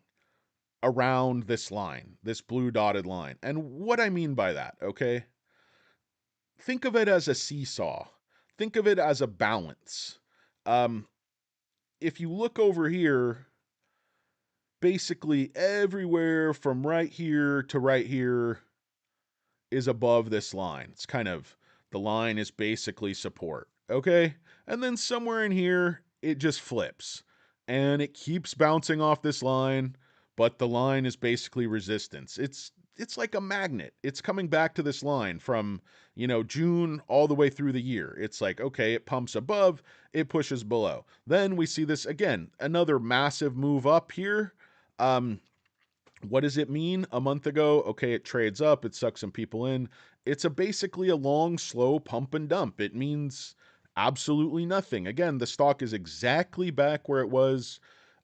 around this line, this blue dotted line. And what I mean by that, okay? Think of it as a seesaw. Think of it as a balance. Um, if you look over here, basically everywhere from right here to right here is above this line. It's kind of the line is basically support. Okay? And then somewhere in here, it just flips. And it keeps bouncing off this line, but the line is basically resistance. It's like a magnet. It's coming back to this line from, June all the way through the year. It's like, okay, it pumps above, it pushes below. Then we see this again, another massive move up here. Um, what does it mean? A month ago, okay, it trades up, it sucks some people in. It's basically a long, slow pump and dump. It means absolutely nothing. Again, the stock is exactly back where it was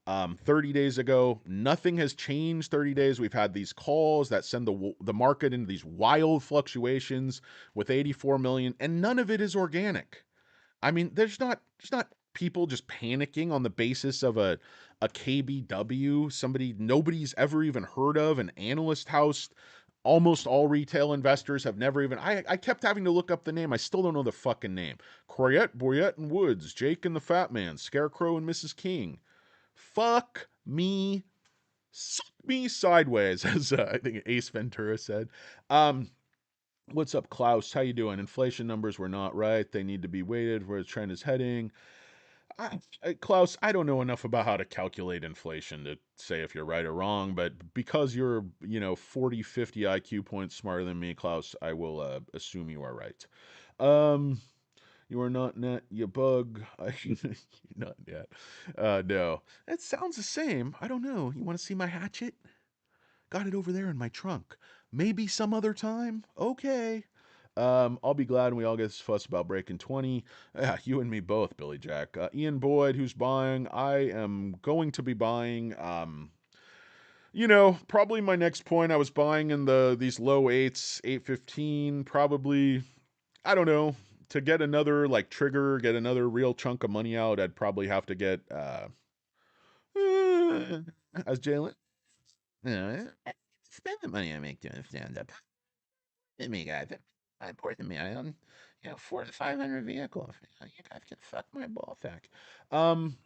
30 days ago. Nothing has changed 30 days. We've had these calls that send the market into these wild fluctuations with 84 million, and none of it is organic. I mean, there's not people just panicking on the basis of a KBW, somebody nobody's ever even heard of, an analyst house. Almost all retail investors have never even. I kept having to look up the name. I still don't know the fucking name. Croyette, Boyette, and Woods, Jake and the Fat Man, Scarecrow and Mrs. King. Fuck me, suck me sideways, as I think Ace Ventura said. Um, What's up, Klaus? How you doing? Inflation numbers were not right. They need to be weighted where the trend is heading. Klaus, I don't know enough about how to calculate inflation to say if you're right or wrong, but because you're, 40, 50 IQ points smarter than me, Klaus, I will assume you are right. Um, you are not net, you bug. Not yet. No. It sounds the same. I don't know. You want to see my hatchet? Got it over there in my trunk. Maybe some other time? Okay. I'll be glad when we all get this fuss about breaking 20. Yeah, you and me both, Billy Jack. Ian Boyd, who's buying? I am going to be buying. Probably my next point. I was buying in these low eights, 815. Probably, I don't know. To get another like trigger, get another real chunk of money out, I'd probably have to get as Jalen. Spend the money I make doing stand up. Me guys, important me. I own, 400 to 500 vehicles. You guys can suck my ball sack. Um,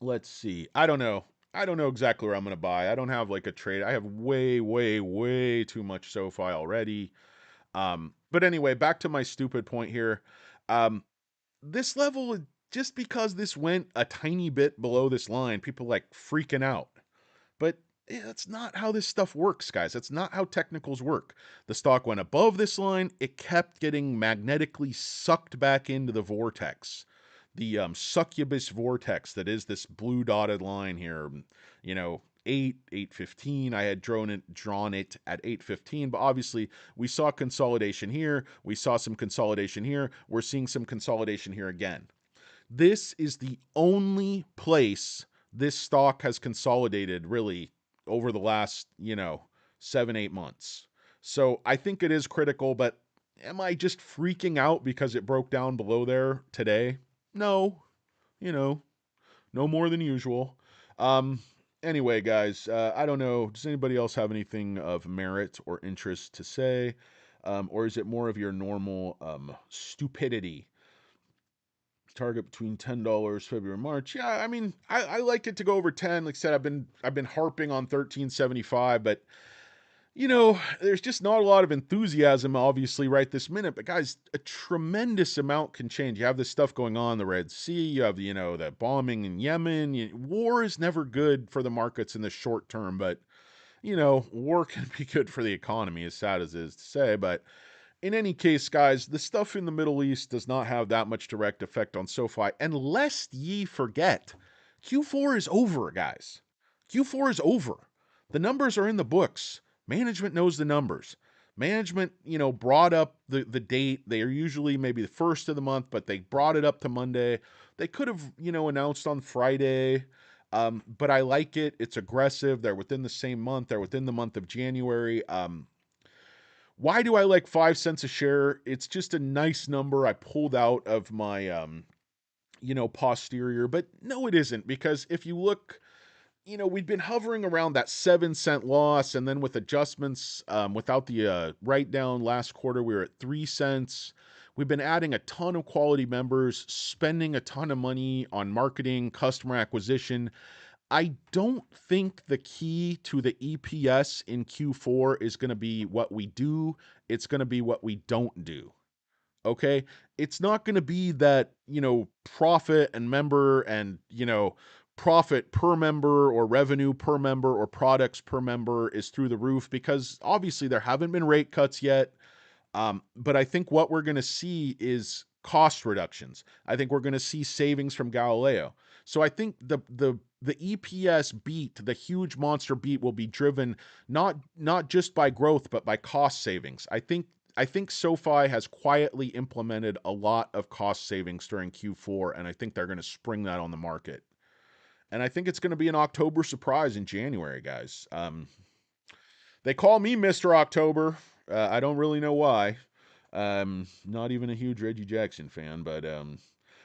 let's see. I don't know. I don't know exactly where I'm gonna buy. I don't have like a trade. I have way, way, way too much SoFi already. But anyway, back to my stupid point here. Um, this level, just because this went a tiny bit below this line, people like freaking out. But that's not how this stuff works, guys. That's not how technicals work. The stock went above this line, it kept getting magnetically sucked back into the vortex. The succubus vortex that is this blue dotted line here. 815. I had drawn it at 815, but obviously we saw consolidation here. We saw some consolidation here. We're seeing some consolidation here again. This is the only place this stock has consolidated really over the last, 7, 8 months. So I think it is critical, but am I just freaking out because it broke down below there today? No, you know, no more than usual. Um, anyway, guys, I don't know. Does anybody else have anything of merit or interest to say? Or is it more of your normal stupidity? Target between $10 February, March. Yeah, I mean, I like it to go over 10. Like I said, I've been harping on 13.75, but there's just not a lot of enthusiasm, obviously, right this minute. But guys, a tremendous amount can change. You have this stuff going on in the Red Sea. You have, the bombing in Yemen. War is never good for the markets in the short term, but war can be good for the economy, as sad as it is to say. But in any case, guys, the stuff in the Middle East does not have that much direct effect on SoFi, and lest ye forget, Q4 is over, guys. Q4 is over. The numbers are in the books. Management knows the numbers. Management, brought up the date. They are usually maybe the first of the month, but they brought it up to Monday. They could have, announced on Friday. But I like it. It's aggressive. They're within the same month. They're within the month of January. Why do I like 5 cents a share? It's just a nice number I pulled out of my posterior, but no, it isn't, because if you look, we've been hovering around that 7 cent loss, and then with adjustments, without the write down last quarter, we were at 3 cents. We've been adding a ton of quality members, spending a ton of money on marketing, customer acquisition. I don't think the key to the EPS in Q4 is going to be what we do. It's going to be what we don't do. Okay. It's not going to be that, profit and member and, profit per member or revenue per member or products per member is through the roof, because obviously there haven't been rate cuts yet. But I think what we're going to see is cost reductions. I think we're going to see savings from Galileo. So I think the EPS beat, the huge monster beat, will be driven not just by growth but by cost savings. I think SoFi has quietly implemented a lot of cost savings during Q4, and I think they're going to spring that on the market. And I think it's going to be an October surprise in January, guys. They call me Mr. October. I don't really know why. Not even a huge Reggie Jackson fan, but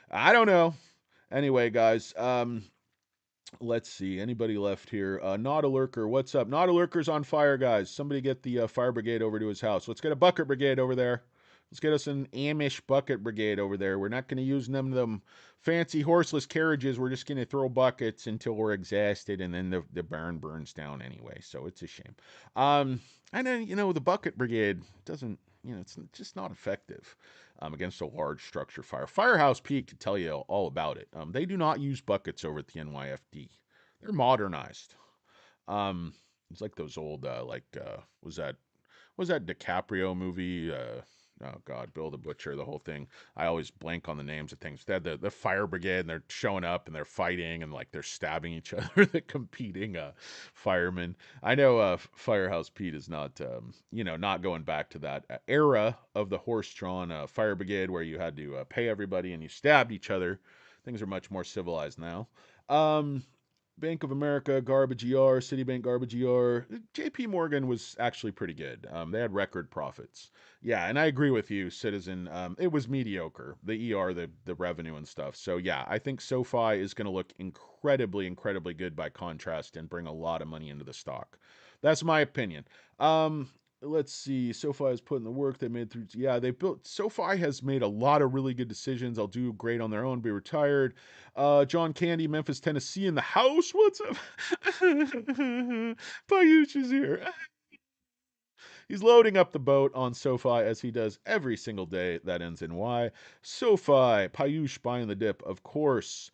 I don't know. Anyway, guys, let's see. Anybody left here? Not a lurker. What's up? Not a lurker's on fire, guys. Somebody get the fire brigade over to his house. Let's get a bucket brigade over there. Let's get us an Amish bucket brigade over there. We're not going to use them fancy horseless carriages. We're just going to throw buckets until we're exhausted, and then the barn burns down anyway. So it's a shame. And then, the bucket brigade doesn't, it's just not effective against a large structure fire. Firehouse Peak can tell you all about it. They do not use buckets over at the NYFD. They're modernized. It's like those old, was that DiCaprio movie? Oh God, Bill the Butcher, the whole thing. I always blank on the names of things. They had the fire brigade, and they're showing up and they're fighting, and like they're stabbing each other, the competing firemen. I know Firehouse Pete is not going back to that era of the horse-drawn fire brigade where you had to pay everybody and you stabbed each other. Things are much more civilized now. Um, Bank of America, garbage ER, Citibank, garbage ER. JP Morgan was actually pretty good. They had record profits. Yeah, and I agree with you, Citizen. It was mediocre, the ER, the revenue and stuff. So yeah, I think SoFi is going to look incredibly, incredibly good by contrast and bring a lot of money into the stock. That's my opinion. Let's see. SoFi has put in the work they made through. Yeah, SoFi has made a lot of really good decisions. I'll do great on their own, be retired. John Candy, Memphis, Tennessee in the house. What's up? Payush is here. He's loading up the boat on SoFi as he does every single day. That ends in Y. SoFi, Payush buying the dip, of course.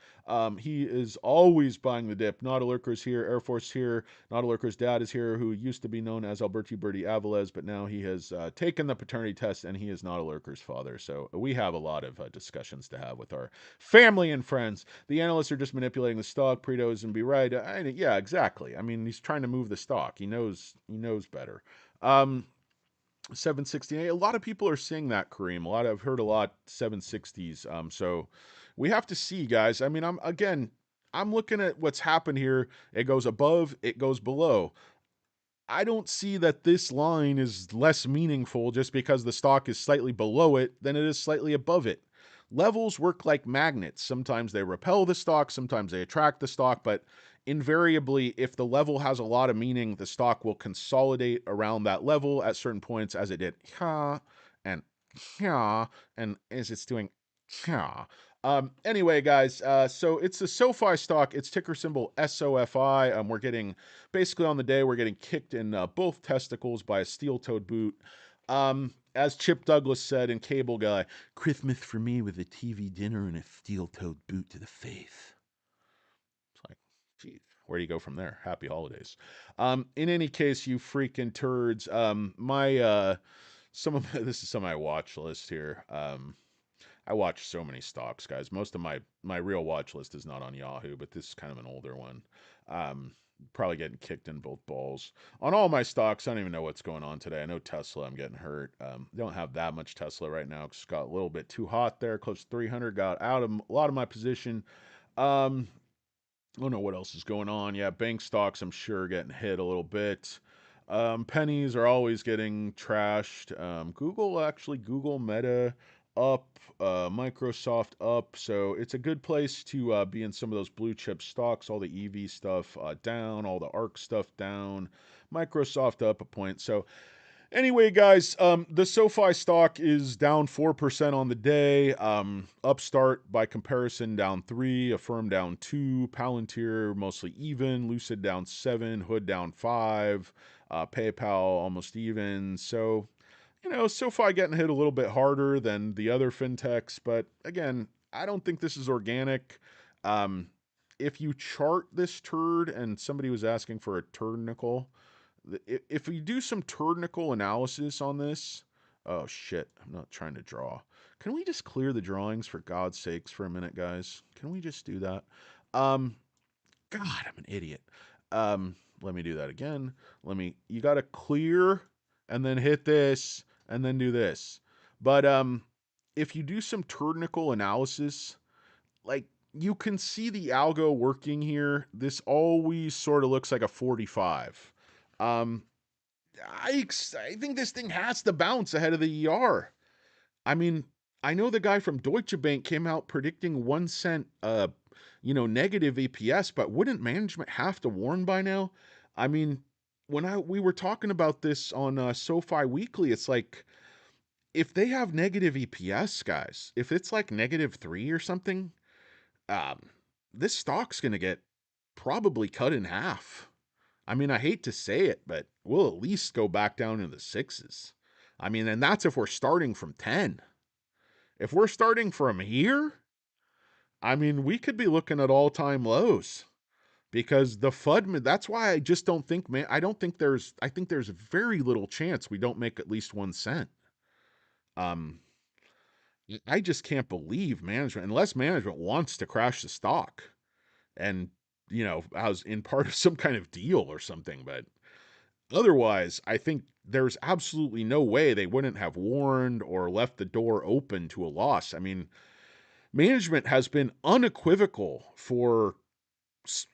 He is always buying the dip. Not a lurker's here. Air Force here. Not a lurker's dad is here, who used to be known as Alberti Berti Aviles, but now he has taken the paternity test, and he is not a lurker's father. So we have a lot of discussions to have with our family and friends. The analysts are just manipulating the stock. Preto isn't be right. Yeah, exactly. I mean, he's trying to move the stock. He knows better. 768. A lot of people are saying that, Kareem. I've heard a lot 760s. So we have to see, guys. I mean, I'm looking at what's happened here. It goes above, it goes below. I don't see that this line is less meaningful just because the stock is slightly below it than it is slightly above it. Levels work like magnets. Sometimes they repel the stock, sometimes they attract the stock, but invariably, if the level has a lot of meaning, the stock will consolidate around that level at certain points, as it did here and here, and as it's doing here. Anyway, guys, so it's the SoFi stock. It's ticker symbol SOFI. We're getting basically on the day we're getting kicked in both testicles by a steel-toed boot. As Chip Douglas said in Cable Guy, Christmas for me with a TV dinner and a steel-toed boot to the face. It's like, geez, where do you go from there? Happy holidays. In any case, you freaking turds. My some of this is some of my watch list here. I watch so many stocks, guys. Most of my real watch list is not on Yahoo, but this is kind of an older one. Um, Probably getting kicked in both balls on all my stocks. I don't even know what's going on today. I know Tesla. I'm getting hurt. Don't have that much Tesla right now because it's got a little bit too hot there. Close to 300. Got out of a lot of my position. Um, I don't know what else is going on. Yeah, bank stocks, I'm sure, getting hit a little bit. Pennies are always getting trashed. Google Meta up, Microsoft up. So it's a good place to be in some of those blue chip stocks. All the EV stuff down, all the ARC stuff down. Microsoft up a point. So anyway, guys, the SoFi stock is down 4% on the day. Upstart, by comparison, down 3, Affirm down 2, Palantir mostly even, Lucid down 7, Hood down 5, PayPal almost even. So, SoFi getting hit a little bit harder than the other fintechs, but again, I don't think this is organic. Um, if you chart this turd, and somebody was asking for a turd nickel, if we do some technical analysis on this, oh shit, I'm not trying to draw. Can we just clear the drawings for God's sakes for a minute, guys? Can we just do that? Um, God, I'm an idiot. Let me do that again. You got to clear and then hit this and then do this. But if you do some technical analysis, like you can see the algo working here. This always sort of looks like a 45. Um, I think this thing has to bounce ahead of the ER. I mean, I know the guy from Deutsche Bank came out predicting 1 cent, negative EPS, but wouldn't management have to warn by now? I mean, when we were talking about this on SoFi Weekly, it's like if they have negative EPS, guys, if it's like -3 or something, um, this stock's gonna get probably cut in half. I mean, I hate to say it, but we'll at least go back down in the sixes. I mean, and that's if we're starting from 10. If we're starting from here, I mean, we could be looking at all-time lows because the FUD, that's why I just don't think, man, I think there's very little chance we don't make at least 1 cent. Um, I just can't believe management, unless management wants to crash the stock and, as in part of some kind of deal or something, but otherwise, I think there's absolutely no way they wouldn't have warned or left the door open to a loss. I mean, management has been unequivocal for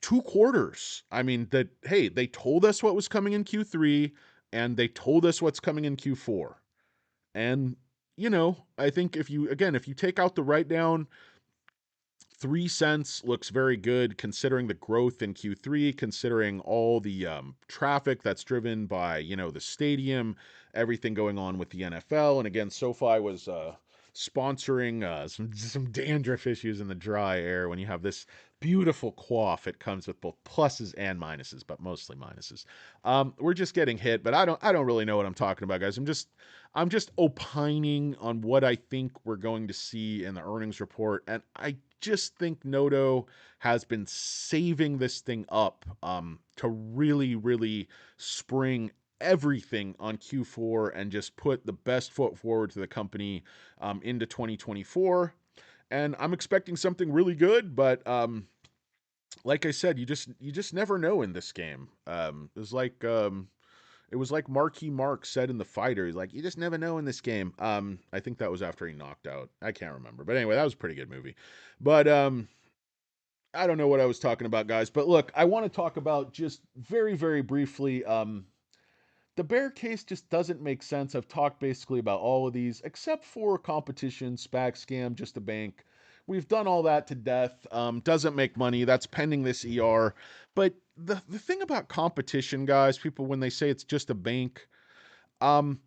2 quarters. I mean, that, hey, they told us what was coming in Q3 and they told us what's coming in Q4. And, I think if you take out the write down, 3 cents looks very good considering the growth in Q3, considering all the traffic that's driven by, the stadium, everything going on with the NFL. And again, SoFi was sponsoring some dandruff issues in the dry air. When you have this beautiful quaff, it comes with both pluses and minuses, but mostly minuses. We're just getting hit, but I don't really know what I'm talking about, guys. I'm just opining on what I think we're going to see in the earnings report, and I just think Noto has been saving this thing up to really, really spring everything on Q4 and just put the best foot forward to the company into 2024. And I'm expecting something really good, but like I said, you just never know in this game. It was like Marky Mark said in The Fighter. He's like, you just never know in this game. I think that was after he knocked out. I can't remember. But anyway, that was a pretty good movie. But I don't know what I was talking about, guys. But look, I want to talk about just very, very briefly. The bear case just doesn't make sense. I've talked basically about all of these, except for competition, SPAC scam, just a bank. We've done all that to death. Doesn't make money. That's pending this ER. But the thing about competition, guys, people when they say it's just a bank, um,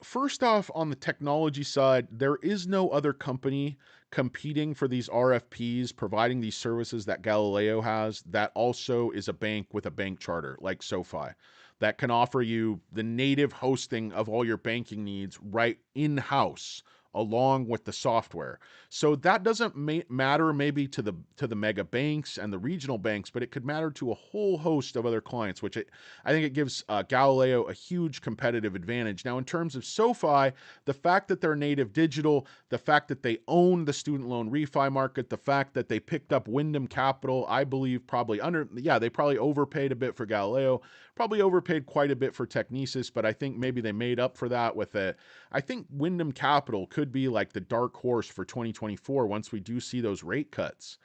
First off, on the technology side, there is no other company competing for these RFPs, providing these services that Galileo has, that also is a bank with a bank charter like SoFi, that can offer you the native hosting of all your banking needs right in house along with the software. So that doesn't matter maybe to the mega banks and the regional banks, but it could matter to a whole host of other clients, I think it gives Galileo a huge competitive advantage. Now, in terms of SoFi, the fact that they're native digital, the fact that they own the student loan refi market, the fact that they picked up Wyndham Capital, I believe they probably overpaid a bit for Galileo, probably overpaid quite a bit for Technesis, but I think maybe they made up for that with it. I think Wyndham Capital could be like the dark horse for 2024 once we do see those rate cuts.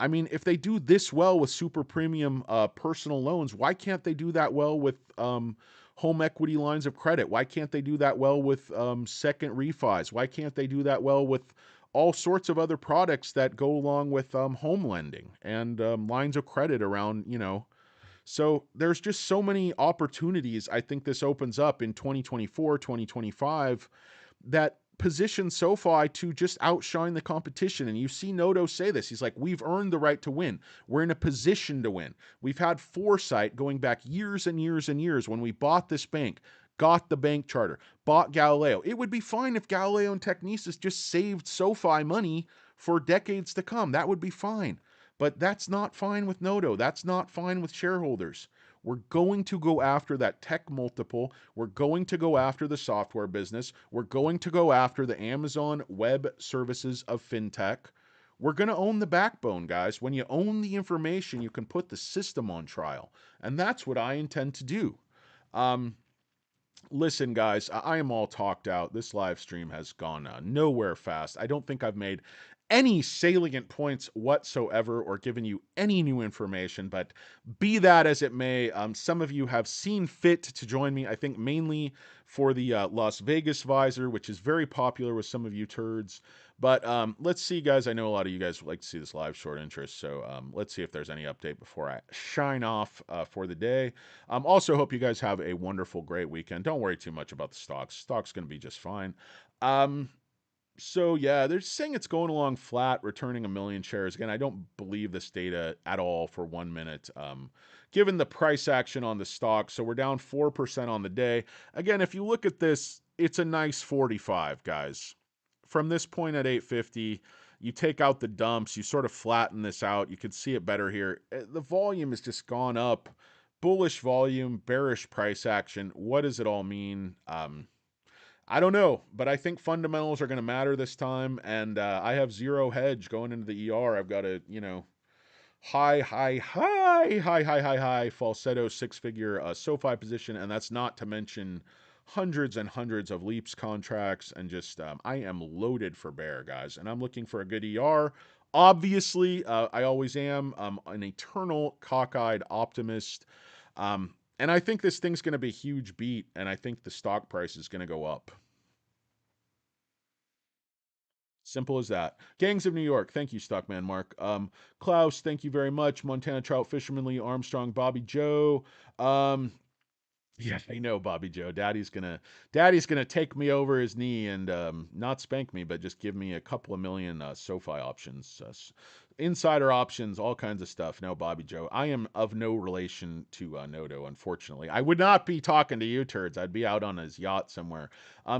I mean, if they do this well with super premium personal loans, why can't they do that well with home equity lines of credit? Why can't they do that well with second refis? Why can't they do that well with all sorts of other products that go along with home lending and lines of credit around, So there's just so many opportunities I think this opens up in 2024, 2025 that position SoFi to just outshine the competition. And you see Noto say this. He's like, we've earned the right to win. We're in a position to win. We've had foresight going back years and years and years when we bought this bank, got the bank charter, bought Galileo. It would be fine if Galileo and Technesis just saved SoFi money for decades to come. That would be fine. But that's not fine with Noto. That's not fine with shareholders. We're going to go after that tech multiple. We're going to go after the software business. We're going to go after the Amazon Web Services of fintech. We're going to own the backbone, guys. When you own the information, you can put the system on trial. And that's what I intend to do. Um, Listen, guys, I am all talked out. This live stream has gone nowhere fast. I don't think I've made any salient points whatsoever or given you any new information, but be that as it may, some of you have seen fit to join me, I think mainly for the Las Vegas visor, which is very popular with some of you turds. But let's see, guys. I know a lot of you guys would like to see this live short interest, so let's see if there's any update before I shine off for the day. Also, hope you guys have a wonderful, great weekend. Don't worry too much about the stocks. Stock's going to be just fine. Um, so yeah, they're saying it's going along flat, returning a million shares. Again, I don't believe this data at all for 1 minute. Given the price action on the stock, so we're down 4% on the day. Again, if you look at this, it's a nice 45, guys. From this point at 850, you take out the dumps, you sort of flatten this out. You can see it better here. The volume has just gone up. Bullish volume, bearish price action. What does it all mean? I don't know, but I think fundamentals are going to matter this time, and I have zero hedge going into the ER. I've got a high falsetto six-figure SoFi position, and that's not to mention hundreds and hundreds of leaps contracts, and just I am loaded for bear, guys, and I'm looking for a good ER. Obviously, I always am. An eternal cockeyed optimist. And I think this thing's going to be a huge beat, and I think the stock price is going to go up. Simple as that. Gangs of New York. Thank you, Stockman Mark. Klaus, thank you very much. Montana Trout, Fisherman Lee, Armstrong, Bobby Joe. Um, yeah, I know, Bobby Joe. Daddy's gonna take me over his knee and not spank me, but just give me a couple of million SoFi options, insider options, all kinds of stuff. No, Bobby Joe, I am of no relation to Noto. Unfortunately, I would not be talking to you turds. I'd be out on his yacht somewhere.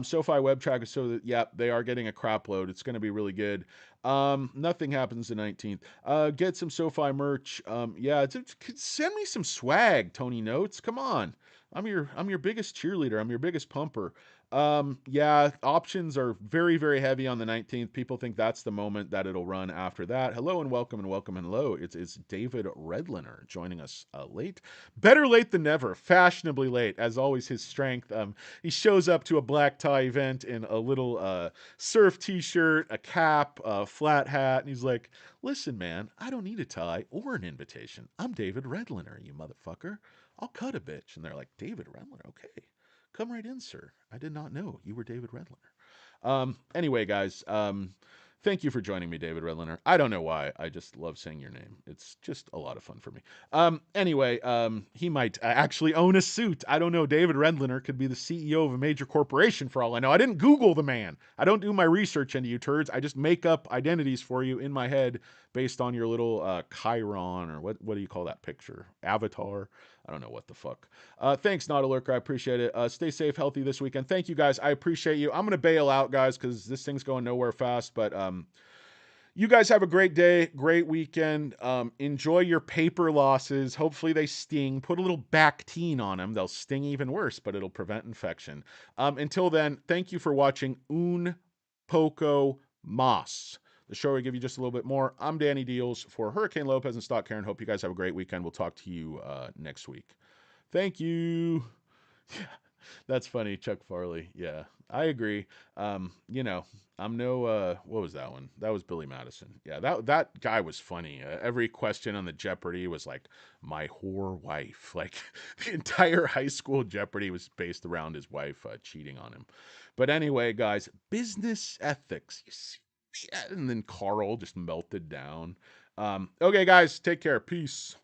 SoFi web tracker. So that, yeah, they are getting a crap load. It's going to be really good. Nothing happens the 19th. Get some SoFi merch. Yeah, send me some swag, Tony Notes. Come on. I'm your biggest cheerleader. I'm your biggest pumper. Yeah, options are very, very heavy on the 19th. People think that's the moment that it'll run after that. Hello and welcome and welcome and hello. It's David Redliner joining us late. Better late than never. Fashionably late. As always, his strength. He shows up to a black tie event in a little surf t-shirt, a cap, a flat hat, and he's like, listen, man, I don't need a tie or an invitation. I'm David Redliner, you motherfucker. I'll cut a bitch. And they're like, David Redliner, okay. Come right in, sir. I did not know you were David Redliner. Anyway, guys, Thank you for joining me, David Redliner. I don't know why. I just love saying your name. It's just a lot of fun for me. Anyway, he might actually own a suit. I don't know. David Redliner could be the CEO of a major corporation for all I know. I didn't Google the man. I don't do my research into you turds. I just make up identities for you in my head based on your little Chiron, or what do you call that picture? Avatar? I don't know what the fuck. Thanks, Not a Lurker. I appreciate it. Stay safe, healthy this weekend. Thank you, guys. I appreciate you. I'm going to bail out, guys, because this thing's going nowhere fast. But you guys have a great day, great weekend. Enjoy your paper losses. Hopefully they sting. Put a little Bactine on them. They'll sting even worse, but it'll prevent infection. Until then, thank you for watching Un Poco Mas, the show where we give you just a little bit more. I'm Danny Deals for Hurricane Lopez and Stock Karen. Hope you guys have a great weekend. We'll talk to you next week. Thank you. That's funny, Chuck Farley. Yeah, I agree. You know, I'm no what was that one? That was Billy Madison. Yeah, that guy was funny. Every question on the Jeopardy was like my whore wife. Like the entire high school Jeopardy was based around his wife cheating on him. But anyway, guys, business ethics. You see, and then Carl just melted down. Okay, guys, take care. Peace.